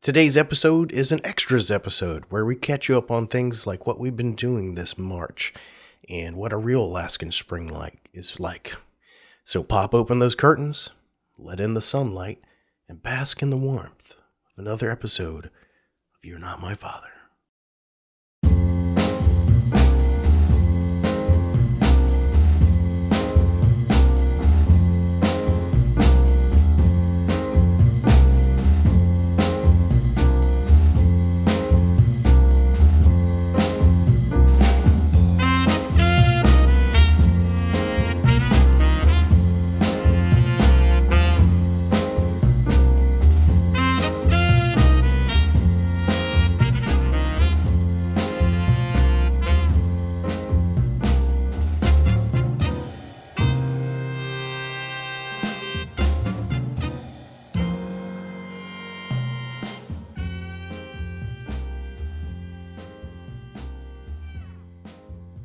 Today's episode is an extras episode where we catch you up on things like what we've been doing this March and what a real Alaskan spring is like. So pop open those curtains, let in the sunlight, and bask in the warmth of another episode of You're Not My Father.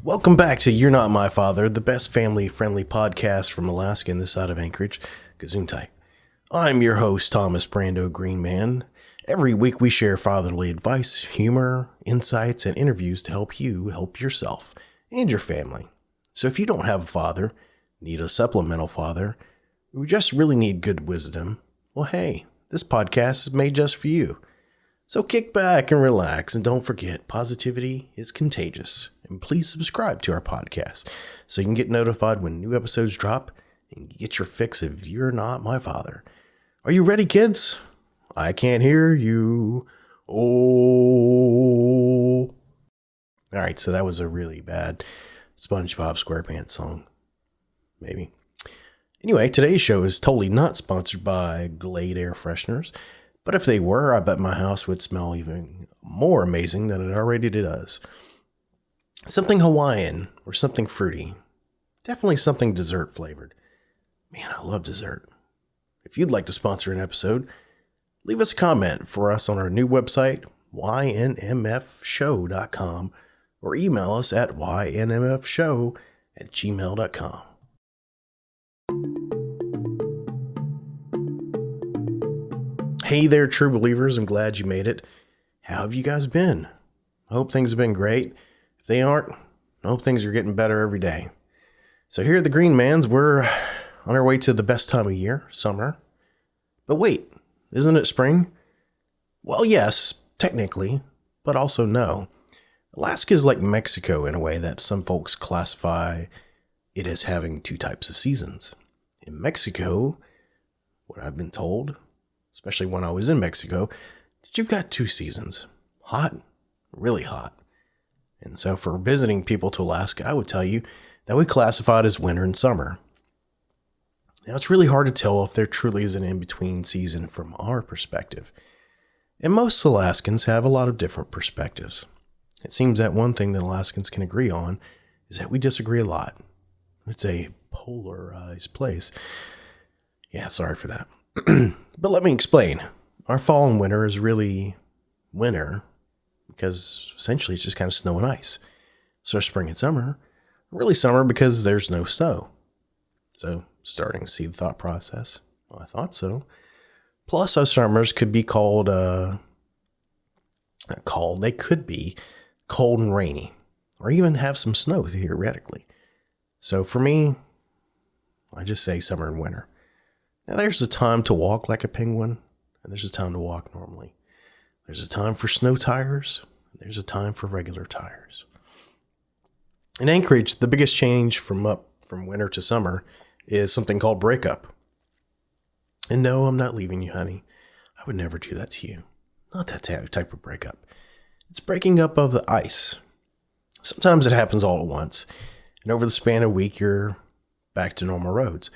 Welcome back to You're Not My Father, the best family-friendly podcast from Alaska and this side of Anchorage, Gesundheit. I'm your host, Thomas Brando Greenman. Every week we share fatherly advice, humor, insights, and interviews to help you help yourself and your family. So if you don't have a father, need a supplemental father, or just really need good wisdom, well, hey, this podcast is made just for you. So kick back and relax, and don't forget, positivity is contagious. And please subscribe to our podcast so you can get notified when new episodes drop and get your fix of You're Not My Father. Are you ready, kids? I can't hear you. Oh. All right, so that was a really bad SpongeBob SquarePants song. Maybe. Anyway, today's show is totally not sponsored by Glade Air Fresheners. But if they were, I bet my house would smell even more amazing than it already does. Something Hawaiian or something fruity. Definitely something dessert flavored. Man, I love dessert. If you'd like to sponsor an episode, leave us a comment for us on our new website, YNMFshow.com, or email us at ynmfshow@gmail.com. Hey there, true believers. I'm glad you made it. How have you guys been? I hope things have been great. If they aren't, I hope things are getting better every day. So here at the Greenmans, we're on our way to the best time of year, summer. But wait, isn't it spring? Well, yes, technically, but also no. Alaska is like Mexico in a way that some folks classify it as having two types of seasons. In Mexico, what I've been told, especially when I was in Mexico, that you've got two seasons. Hot, really hot. And so for visiting people to Alaska, I would tell you that we classify it as winter and summer. Now, it's really hard to tell if there truly is an in-between season from our perspective. And most Alaskans have a lot of different perspectives. It seems that one thing that Alaskans can agree on is that we disagree a lot. It's a polarized place. Yeah, sorry for that. But let me explain. Our fall and winter is really winter because essentially it's just kind of snow and ice. So spring and summer are really summer because there's no snow. So starting to see the thought process. Well, I thought so. Plus, our summers could be they could be cold and rainy, or even have some snow theoretically. So for me, I just say summer and winter. Now, there's a time to walk like a penguin, and there's a time to walk normally. There's a time for snow tires, and there's a time for regular tires. In Anchorage, the biggest change from winter to summer is something called breakup. And no, I'm not leaving you, honey. I would never do that to you. Not that type of breakup. It's breaking up of the ice. Sometimes it happens all at once, and over the span of a week, you're back to normal roads.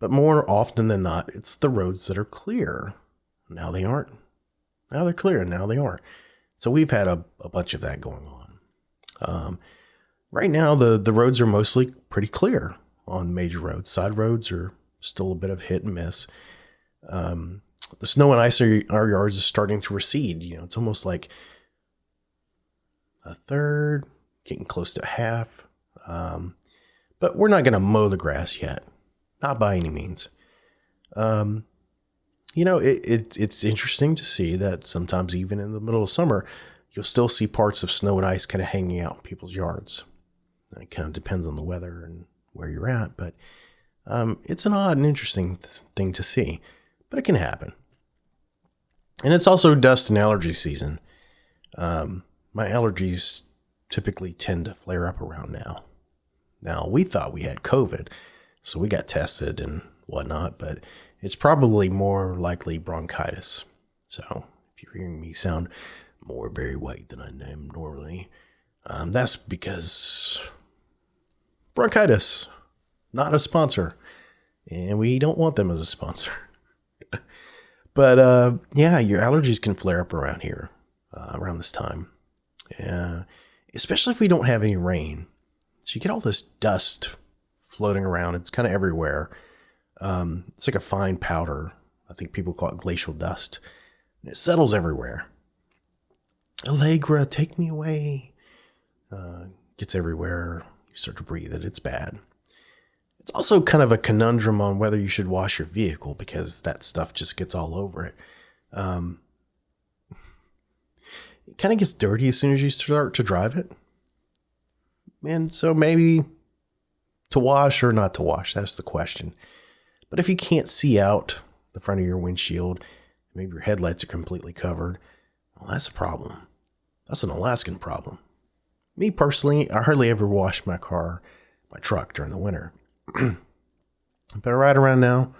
But more often than not, it's the roads that are clear. Now they aren't. Now they're clear, and now they are. So we've had a bunch of that going on. Right now, the roads are mostly pretty clear on major roads. Side roads are still a bit of hit and miss. The snow and ice in our yards is starting to recede. It's almost like a third, getting close to half. But we're not going to mow the grass yet. Not by any means. It's interesting to see that sometimes even in the middle of summer, you'll still see parts of snow and ice kind of hanging out in people's yards. And it kind of depends on the weather and where you're at, but it's an odd and interesting thing to see, but it can happen. And it's also dust and allergy season. My allergies typically tend to flare up around now. Now, we thought we had COVID, so we got tested and whatnot, but it's probably more likely bronchitis. So if you're hearing me sound more Barry White than I am normally, that's because bronchitis, not a sponsor, and we don't want them as a sponsor. But yeah, your allergies can flare up around here, around this time, especially if we don't have any rain. So you get all this dust floating around. It's kind of everywhere. It's like a fine powder. I think people call it glacial dust. And it settles everywhere. Allegra, take me away. Gets everywhere. You start to breathe it. It's bad. It's also kind of a conundrum on whether you should wash your vehicle because that stuff just gets all over it. It kind of gets dirty as soon as you start to drive it. And so maybe to wash or not to wash, that's the question. But if you can't see out the front of your windshield, maybe your headlights are completely covered, well, that's a problem. That's an Alaskan problem. Me personally, I hardly ever wash my truck during the winter. But right around now,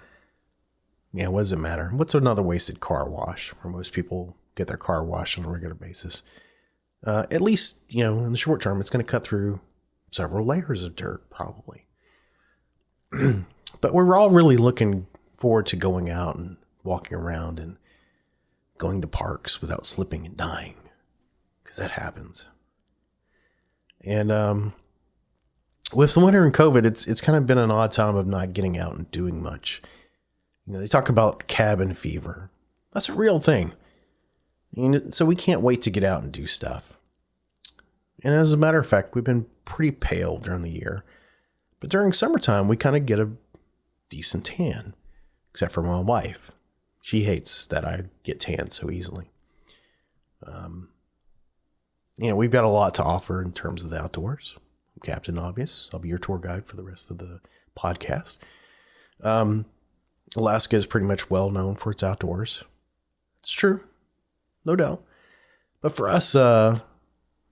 yeah, what does it matter? What's another wasted car wash where most people get their car washed on a regular basis? At least, in the short term, it's going to cut through several layers of dirt, probably. But we're all really looking forward to going out and walking around and going to parks without slipping and dying, because that happens. And with the winter and COVID, it's kind of been an odd time of not getting out and doing much. They talk about cabin fever. That's a real thing. So we can't wait to get out and do stuff. And as a matter of fact, we've been pretty pale during the year. But during summertime, we kind of get a decent tan, except for my wife. She hates that I get tan so easily. We've got a lot to offer in terms of the outdoors. I'm Captain Obvious. I'll be your tour guide for the rest of the podcast. Alaska is pretty much well known for its outdoors. It's true. No doubt. But for us, the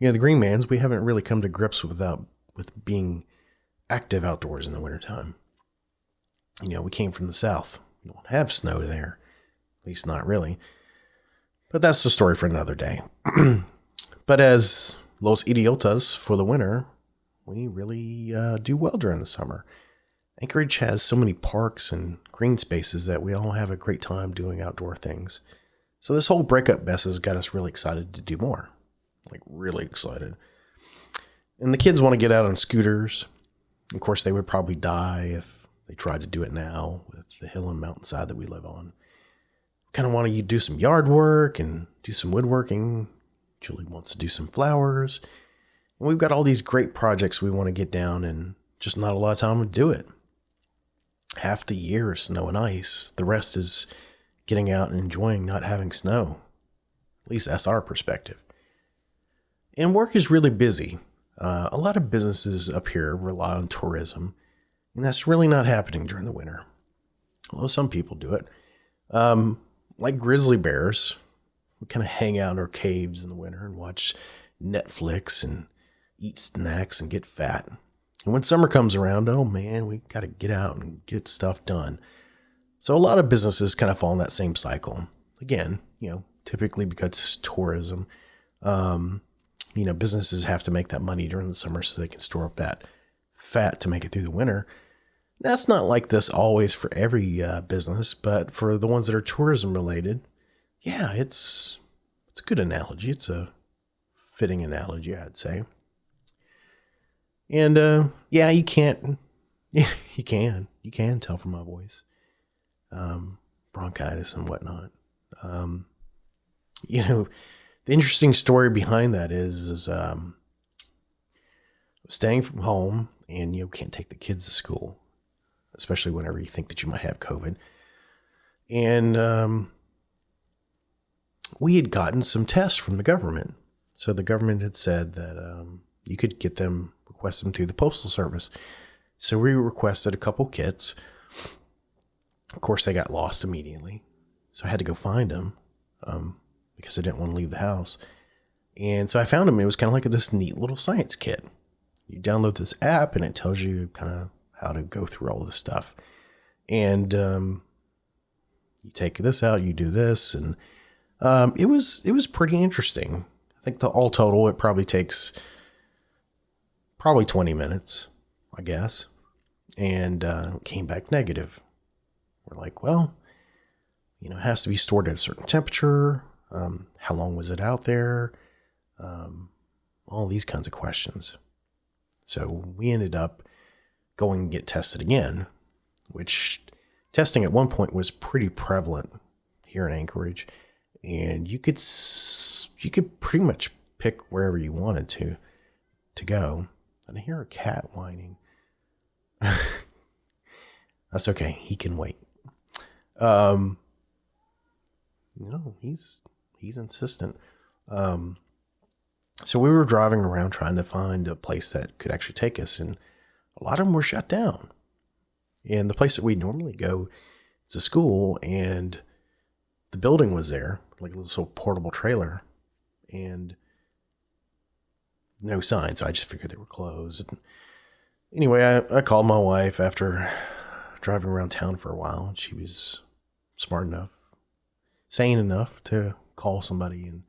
Green Mans, we haven't really come to grips with being active outdoors in the wintertime. We came from the South. We don't have snow there. At least not really. But that's the story for another day. But as Los Idiotas for the winter, we really do well during the summer. Anchorage has so many parks and green spaces that we all have a great time doing outdoor things. So this whole breakup mess has got us really excited to do more. Like really excited. And the kids want to get out on scooters. Of course, they would probably die if they tried to do it now with the hill and mountainside that we live on. Kind of want to do some yard work and do some woodworking. Julie wants to do some flowers. And we've got all these great projects we want to get down and just not a lot of time to do it. Half the year is snow and ice. The rest is getting out and enjoying not having snow. At least that's our perspective. And work is really busy. A lot of businesses up here rely on tourism, and that's really not happening during the winter. Although some people do it. Like grizzly bears, we kind of hang out in our caves in the winter and watch Netflix and eat snacks and get fat. And when summer comes around, oh man, we got to get out and get stuff done. So a lot of businesses kind of fall in that same cycle. Again, typically because it's tourism. Businesses have to make that money during the summer so they can store up that fat to make it through the winter. That's not like this always for every business, but for the ones that are tourism related, yeah, it's a good analogy. It's a fitting analogy, I'd say. And you can tell from my voice, bronchitis and whatnot. The interesting story behind that is staying from home and you can't take the kids to school, especially whenever you think that you might have COVID. And we had gotten some tests from the government. So the government had said that you could request them through the Postal Service. So we requested a couple kits. Of course, they got lost immediately. So I had to go find them because I didn't want to leave the house. And so I found them. It was kind of like this neat little science kit. You download this app and it tells you kind of how to go through all this stuff. And you take this out, you do this. And it was pretty interesting. I think all total, it probably takes 20 minutes, I guess. And came back negative. We're like, well, it has to be stored at a certain temperature. How long was it out there? All these kinds of questions. So we ended up going and get tested again, which testing at one point was pretty prevalent here in Anchorage. And you could pretty much pick wherever you wanted to go. And I hear a cat whining. That's okay. He can wait. No, he's insistent. So we were driving around trying to find a place that could actually take us, and a lot of them were shut down. And the place that we normally go is a school, and the building was there, like a little portable trailer, and no sign. So I just figured they were closed. And anyway, I called my wife after driving around town for a while, and she was smart enough, sane enough to call somebody. And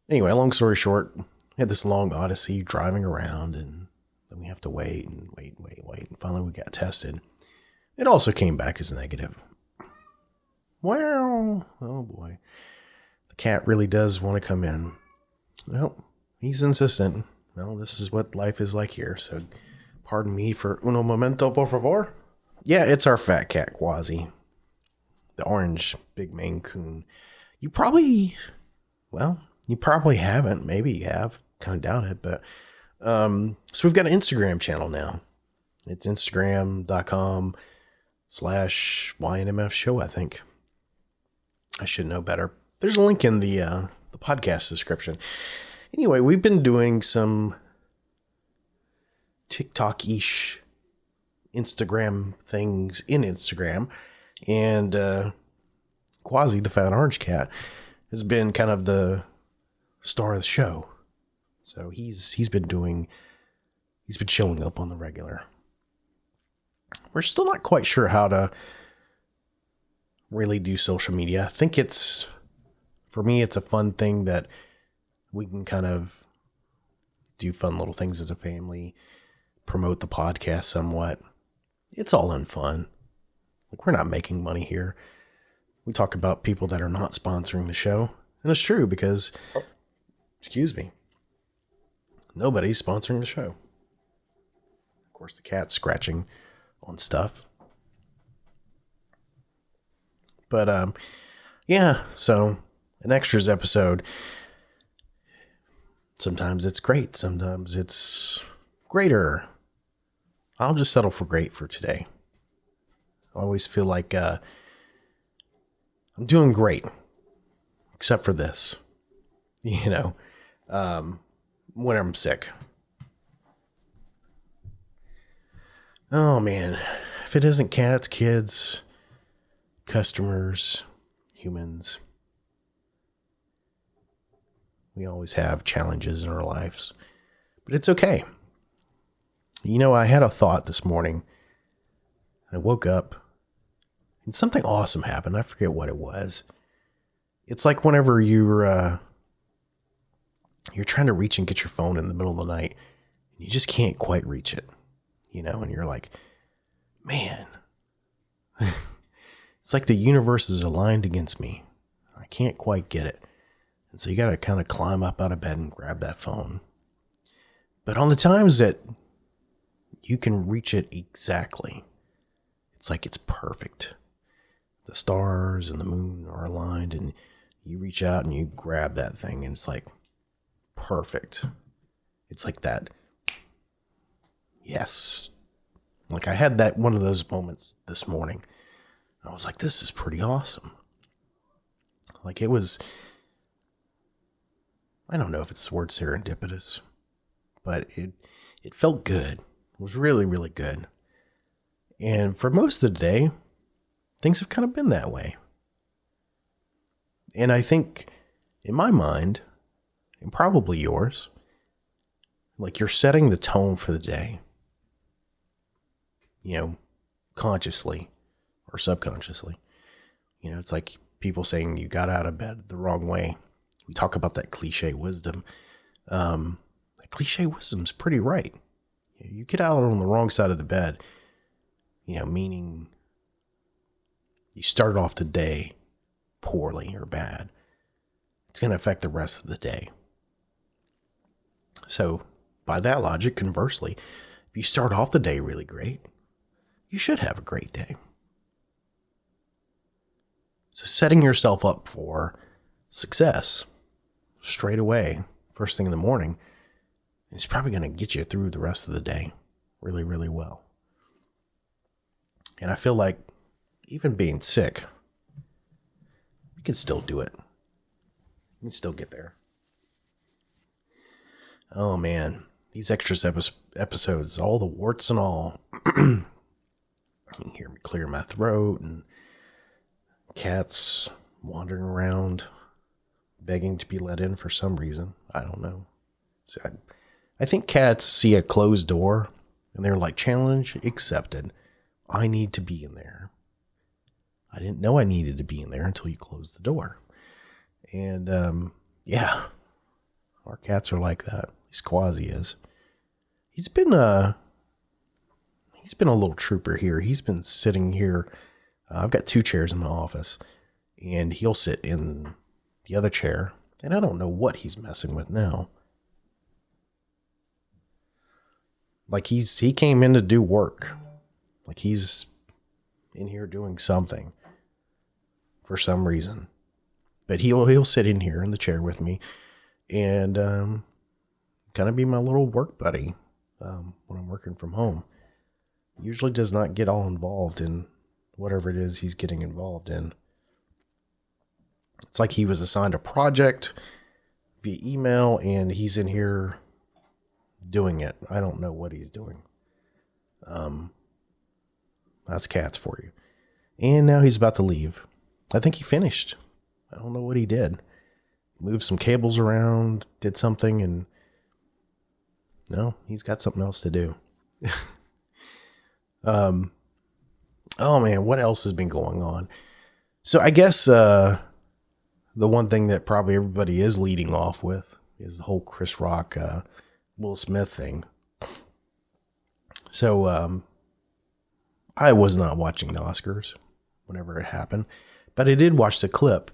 anyway, long story short, we had this long odyssey driving around, and then we have to wait. And finally we got tested. It also came back as negative. Well, oh boy. The cat really does want to come in. Well, he's insistent. Well, this is what life is like here. So pardon me for uno momento, por favor. Yeah, it's our fat cat, Quasi. The orange big Maine Coon. You probably haven't. Maybe you have. Kind of doubt it. But so we've got an Instagram channel now. It's Instagram.com/YNMF show, I think. I should know better. There's a link in the podcast description. Anyway, we've been doing some TikTok-ish Instagram things in Instagram. And Quasi, the fat orange cat, has been kind of the star of the show. So he's been showing up on the regular. We're still not quite sure how to really do social media. I think for me, it's a fun thing that we can kind of do fun little things as a family, promote the podcast somewhat. It's all in fun. Like, we're not making money here. We talk about people that are not sponsoring the show. And it's true because, nobody's sponsoring the show. Of course, the cat's scratching on stuff. But, yeah, so an extras episode. Sometimes it's great. Sometimes it's greater. I'll just settle for great for today. I always feel like I'm doing great, except for this, when I'm sick. Oh, man. If it isn't cats, kids, customers, humans, we always have challenges in our lives. But it's okay. I had a thought this morning. I woke up and something awesome happened. I forget what it was. It's like whenever you're trying to reach and get your phone in the middle of the night, and you just can't quite reach it, and you're like, man, it's like the universe is aligned against me. I can't quite get it. And so you got to kind of climb up out of bed and grab that phone. But on the times that you can reach it exactly, it's like it's perfect. The stars and the moon are aligned, and you reach out and you grab that thing, and it's like perfect. It's like that. Yes. Like I had one of those moments this morning I was like, this is pretty awesome. Like, it was, I don't know if it's the word serendipitous, but it felt good. It was really, really good. And for most of the day, things have kind of been that way. And I think, in my mind, and probably yours, like, you're setting the tone for the day, consciously or subconsciously. It's like people saying you got out of bed the wrong way. We talk about that cliche wisdom. That cliche wisdom's pretty right. You get out on the wrong side of the bed, meaning you start off the day poorly or bad. It's going to affect the rest of the day. So, by that logic, conversely, if you start off the day really great, you should have a great day. So setting yourself up for success straight away, first thing in the morning, is probably going to get you through the rest of the day really, really well. And I feel like even being sick, you can still do it. You can still get there. Oh man, these extras episodes, all the warts and all. You can hear me clear my throat and cats wandering around begging to be let in for some reason. I don't know. So I think cats see a closed door and they're like, challenge accepted. I need to be in there. I didn't know I needed to be in there until you closed the door. And yeah, our cats are like that. At least Quasi is. He's been a little trooper here. He's been sitting here. I've got 2 chairs in my office, and he'll sit in the other chair, and I don't know what he's messing with now. Like he came in to do work. Like he's in here doing something for some reason. But he'll sit in here in the chair with me and kind of be my little work buddy when I'm working from home. Usually does not get all involved in whatever it is he's getting involved in. It's like he was assigned a project via email and he's in here doing it. I don't know what he's doing. That's cats for you. And now he's about to leave. I think he finished. I don't know what he did. Moved some cables around, did something, and no, he's got something else to do. Oh man, what else has been going on? So I guess the one thing that probably everybody is leading off with is the whole Chris Rock, Will Smith thing. So I was not watching the Oscars whenever it happened, but I did watch the clip,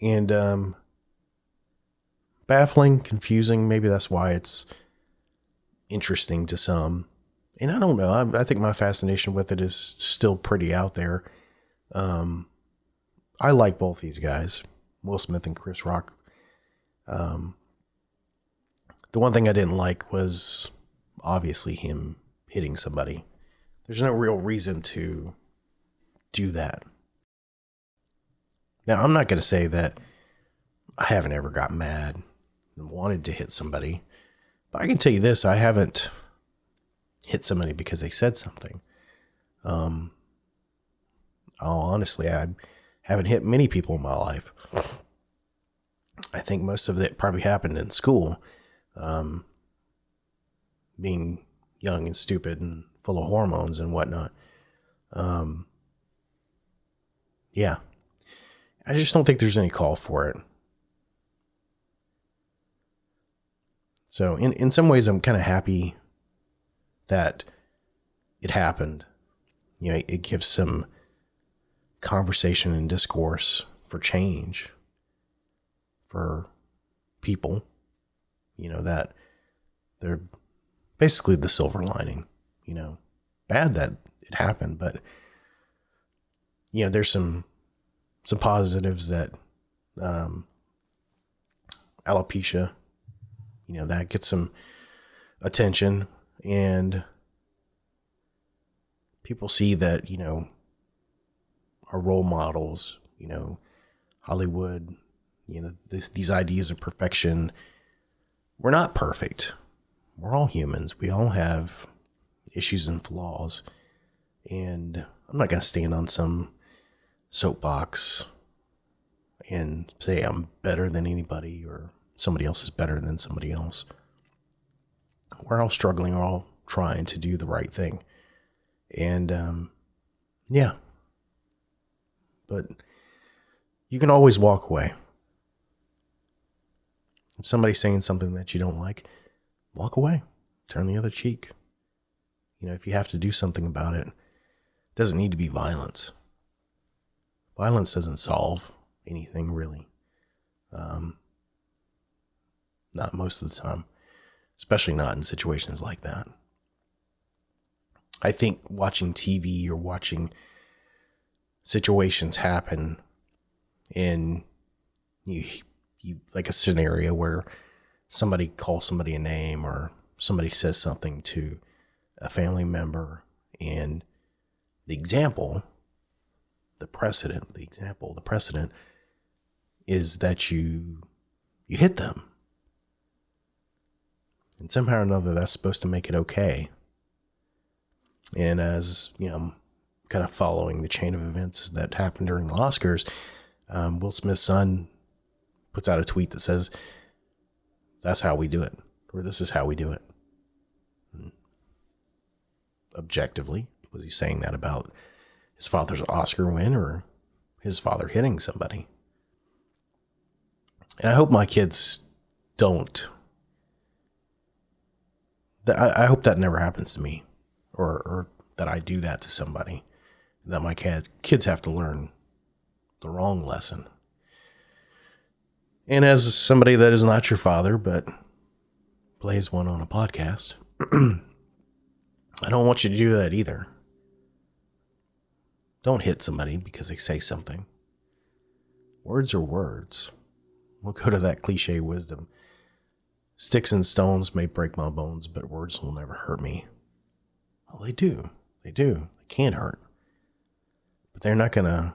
and baffling, confusing. Maybe that's why it's interesting to some. And I don't know. I think my fascination with it is still pretty out there. I like both these guys, Will Smith and Chris Rock. The one thing I didn't like was obviously him hitting somebody. There's no real reason to do that. Now, I'm not going to say that I haven't ever got mad and wanted to hit somebody, but I can tell you this, I haven't hit somebody because they said something. Honestly, I haven't hit many people in my life. I think most of it probably happened in school, being young and stupid and full of hormones and whatnot. Yeah, I just don't think there's any call for it. So in some ways, I'm kind of happy that it happened. You know, it gives some conversation and discourse for change for people, you know, that they're basically the silver lining, you know, bad that it happened, but you know, there's some positives that, alopecia, you know, that gets some attention, and people see that, you know, our role models, Hollywood, these ideas of perfection. We're not perfect. We're all humans. We all have issues and flaws. And I'm not going to stand on some soapbox and say I'm better than anybody or somebody else is better than somebody else. We're all struggling. We're all trying to do the right thing. And, yeah. But you can always walk away. If somebody's saying something that you don't like, walk away. Turn the other cheek. If you have to do something about it, it doesn't need to be violence. Violence doesn't solve anything, really. Not most of the time. Especially not in situations like that. I think watching TV or watching situations happen in you like a scenario where somebody calls somebody a name or somebody says something to a family member, and the precedent is that you hit them. And somehow or another, that's supposed to make it okay. And as, I'm kind of following the chain of events that happened during the Oscars, Will Smith's son puts out a tweet that says, that's how we do it, or this is how we do it. And objectively, was he saying that about his father's Oscar win or his father hitting somebody? And I hope my kids don't. I hope that never happens to me, or that I do that to somebody, that my kids have to learn the wrong lesson. And as somebody that is not your father, but plays one on a podcast, I don't want you to do that either. Don't hit somebody because they say something. Words are words. We'll go to that cliche wisdom. Sticks and stones may break my bones, but words will never hurt me. Well, they do. They do. They can hurt. But they're not going to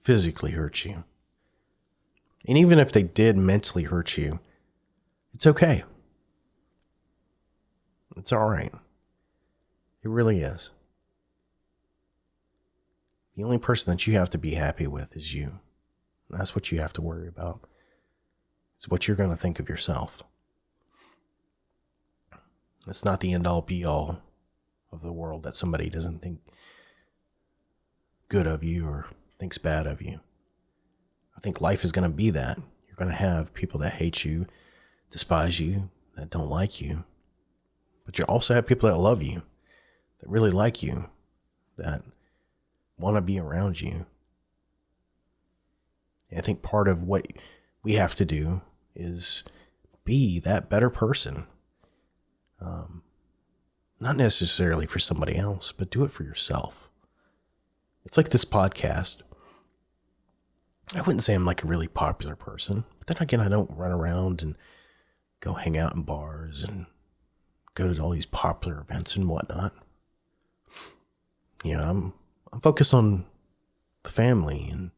physically hurt you. And even if they did mentally hurt you, it's okay. It's all right. It really is. The only person that you have to be happy with is you. And that's what you have to worry about. It's what you're going to think of yourself. It's not the end-all be-all of the world that somebody doesn't think good of you or thinks bad of you. I think life is going to be that. You're going to have people that hate you, despise you, that don't like you. But you also have people that love you, that really like you, that want to be around you. And I think part of what we have to do is be that better person. Not necessarily for somebody else, but do it for yourself. It's like this podcast. I wouldn't say I'm like a really popular person, but then again, I don't run around and go hang out in bars and go to all these popular events and whatnot. I'm focused on the family and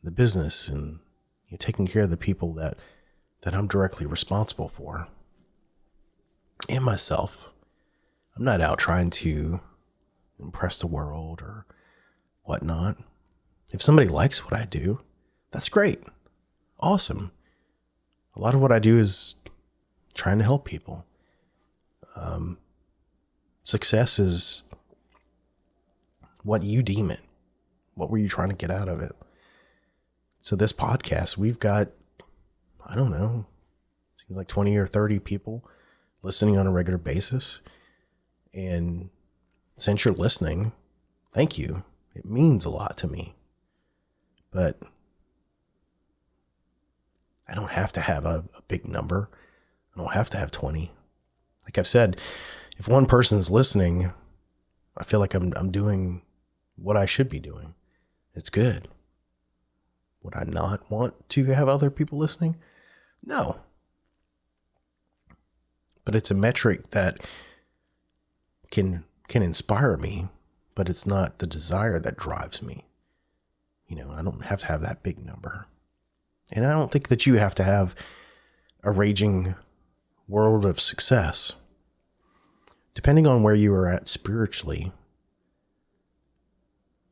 the business and taking care of the people that I'm directly responsible for. And myself. I'm not out trying to impress the world or whatnot. If somebody likes what I do, that's great. Awesome. A lot of what I do is trying to help people. Success is what you deem it. What were you trying to get out of it? So this podcast, we've got, I don't know, seems like 20 or 30 people listening on a regular basis. And since you're listening, thank you. It means a lot to me. But I don't have to have a big number. I don't have to have 20. Like I've said, if one person's listening, I feel like I'm doing what I should be doing. It's good. Would I not want to have other people listening? No. But it's a metric that can inspire me, but it's not the desire that drives me. I don't have to have that big number. And I don't think that you have to have a raging world of success. Depending on where you are at spiritually,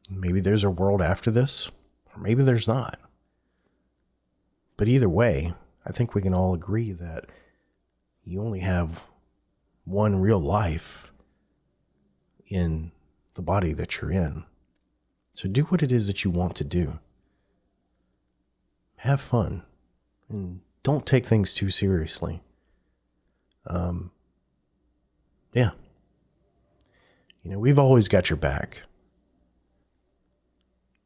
maybe there's a world after this, or maybe there's not. But either way, I think we can all agree that you only have one real life in the body that you're in. So do what it is that you want to do. Have fun. And don't take things too seriously. Yeah. We've always got your back.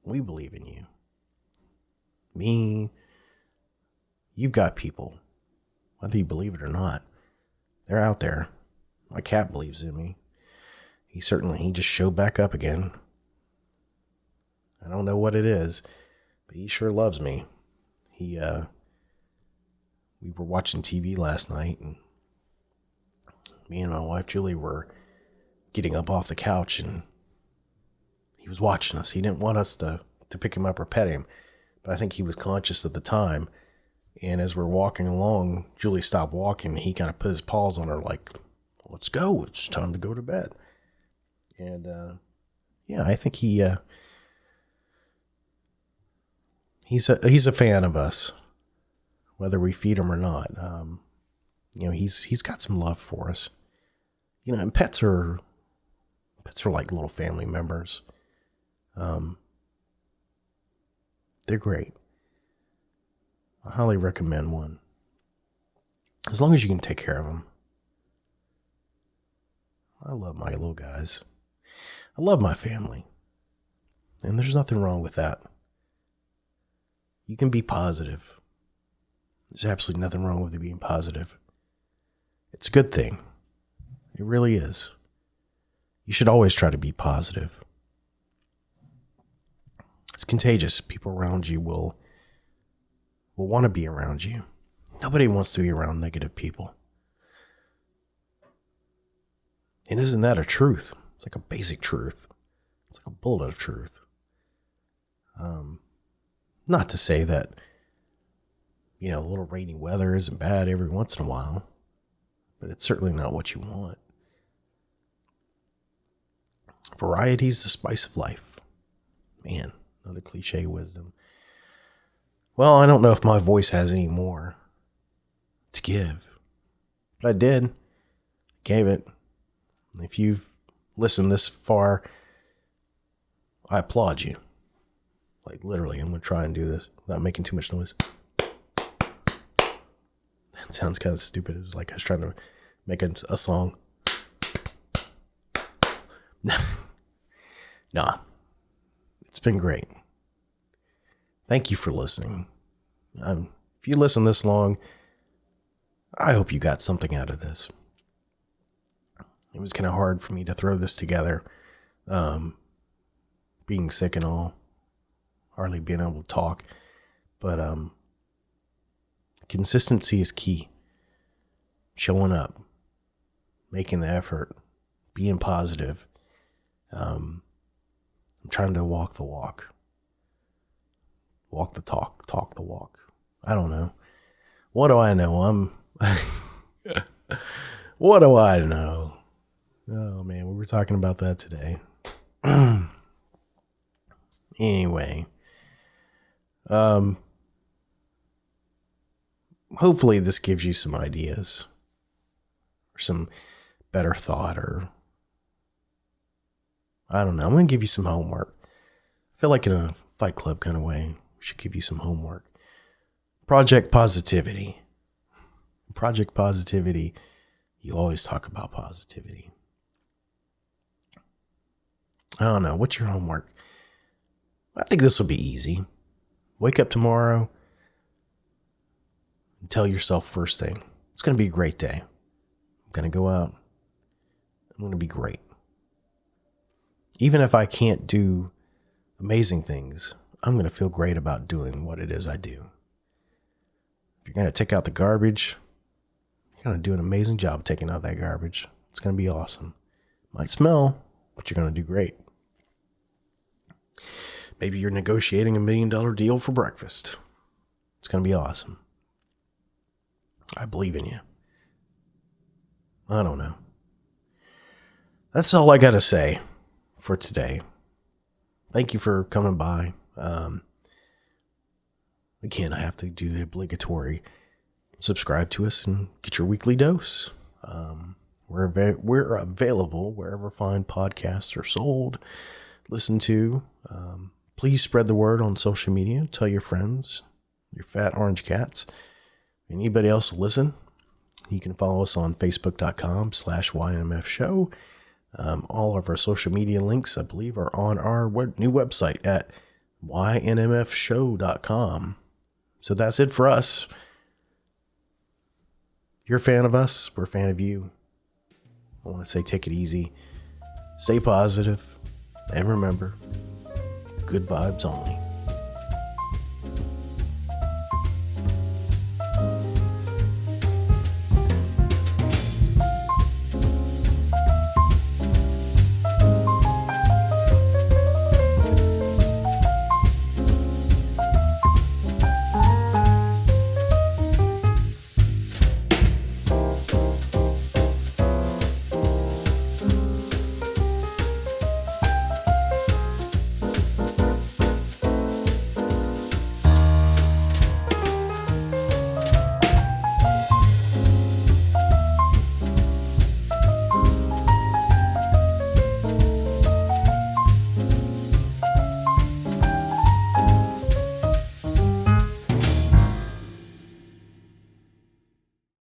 We believe in you. Me. You've got people. Whether you believe it or not. They're out there. My cat believes in me. He just showed back up again. I don't know what it is, but he sure loves me. We were watching TV last night, and me and my wife Julie were getting up off the couch, and he was watching us. He didn't want us to pick him up or pet him, but I think he was conscious at the time. And as we're walking along, Julie stopped walking, and he kind of put his paws on her like, let's go. It's time to go to bed. And, I think he's a fan of us, whether we feed him or not. He's got some love for us. And pets are like little family members. They're great. I highly recommend one. As long as you can take care of them. I love my little guys. I love my family. And there's nothing wrong with that. You can be positive. There's absolutely nothing wrong with being positive. It's a good thing. It really is. You should always try to be positive. It's contagious. People around you will want to be around you. Nobody wants to be around negative people. And isn't that a truth? It's like a basic truth. It's like a bullet of truth. Not to say that, a little rainy weather isn't bad every once in a while, but it's certainly not what you want. Variety is the spice of life. Man, another cliche wisdom. Well, I don't know if my voice has any more to give, but I did. Gave it. If you've listened this far, I applaud you. Like literally, I'm going to try and do this without making too much noise. That sounds kind of stupid. It was like I was trying to make a song. Nah. It's been great. Thank you for listening. If you listen this long, I hope you got something out of this. It was kind of hard for me to throw this together. Being sick and all. Hardly being able to talk. But consistency is key. Showing up. Making the effort. Being positive. I'm trying to walk the walk. Walk the talk. Talk the walk. I don't know. What do I know? What do I know? Oh man, we were talking about that today. Anyway. Hopefully this gives you some ideas. Or some better thought, or I don't know. I'm going to give you some homework. I feel like in a Fight Club kind of way, we should give you some homework. Project Positivity. Project Positivity, you always talk about positivity. I don't know. What's your homework? I think this will be easy. Wake up tomorrow and tell yourself first thing, it's going to be a great day. I'm going to go out. I'm going to be great. Even if I can't do amazing things, I'm going to feel great about doing what it is I do. If you're going to take out the garbage, you're going to do an amazing job taking out that garbage. It's going to be awesome. Might smell, but you're going to do great. Maybe you're negotiating $1 million deal for breakfast. It's going to be awesome. I believe in you. I don't know. That's all I got to say for today. Thank you for coming by. Again, I have to do the obligatory subscribe to us and get your weekly dose. We're available wherever fine podcasts are sold, listen to. Please spread the word on social media. Tell your friends, your fat orange cats. Anybody else listen, you can follow us on facebook.com/YNMF show. All of our social media links, I believe, are on our new website at YNMFshow.com. So that's it for us. You're a fan of us. We're a fan of you. I want to say take it easy. Stay positive. And remember, good vibes only.